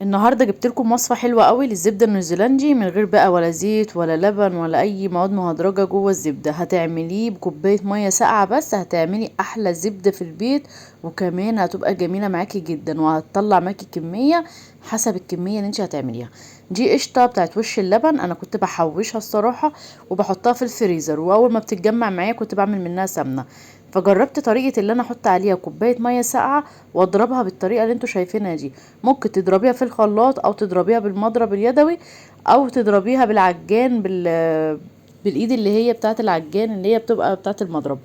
النهارده جبت لكم وصفه حلوه قوي للزبده النيوزيلندي من غير بقى ولا زيت ولا لبن ولا اي مواد مهدرجه جوه الزبده. هتعمليه بكوبايه ميه ساقعه بس، هتعملي احلى زبده في البيت، وكمان هتبقى جميله معاكي جدا، وهتطلع معاكي كميه حسب الكميه اللي انت هتعمليها. دي قشطه بتاعت وش اللبن، انا كنت بحوشها الصراحه وبحطها في الفريزر، واول ما بتتجمع معايا كنت بعمل منها سمنه. فجربت طريقه اللي انا احط عليها كوبايه ميه ساقعه واضربها بالطريقه اللي انتوا شايفينها دي. ممكن تضربيها في الخلاط او تضربيها بالمضرب اليدوي، او تضربيها بالعجان بالايد اللي هي بتاعه العجان اللي هي بتبقى بتاعه المضرب.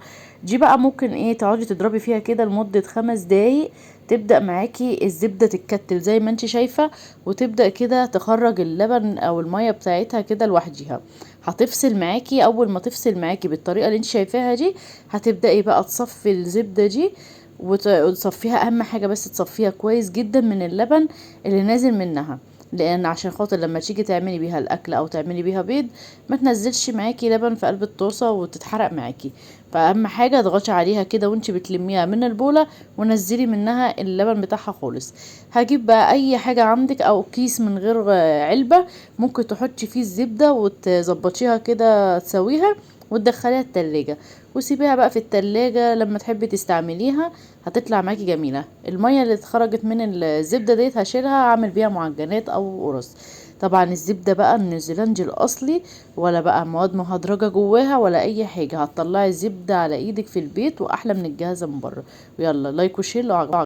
دي بقى ممكن تقعدي تضربي فيها كده لمدة 5 دقايق، تبدأ معاكي الزبدة تتكتل زي ما انت شايفة، وتبدأ كده تخرج اللبن او المية بتاعتها كده لوحديها. هتفصل معاكي، اول ما تفصل معاكي بالطريقة اللي انت شايفاها دي، هتبدأي بقى تصفي الزبدة دي وتصفيها. اهم حاجة بس تصفيها كويس جدا من اللبن اللي نازل منها، لان عشان خاطر لما تيجي تعملي بيها الاكل او تعملي بيها بيض ما تنزلش معاكي لبن في قلب الطاسه وتتحرق معاكي. فاهم حاجه، اضغطي عليها كده وانت بتلميها من البوله ونزلي منها اللبن بتاعها خالص. هجيب بقى اي حاجه عندك او كيس من غير علبه، ممكن تحطي فيه الزبده وتظبطيها كده تسويها وتدخليها التلاجة، وسيبيها بقى في التلاجة لما تحبي تستعمليها هتطلع معاكي جميلة. المية اللي اتخرجت من الزبدة ديت هشيلها اعمل بيها معجنات او قرص. طبعا الزبدة بقى النيوزيلندي الاصلي، ولا بقى مواد مهدرجة جواها ولا اي حاجة، هتطلعي الزبدة على ايدك في البيت واحلى من الجاهزة من بره. ويلا لايك وشير لو عجبك.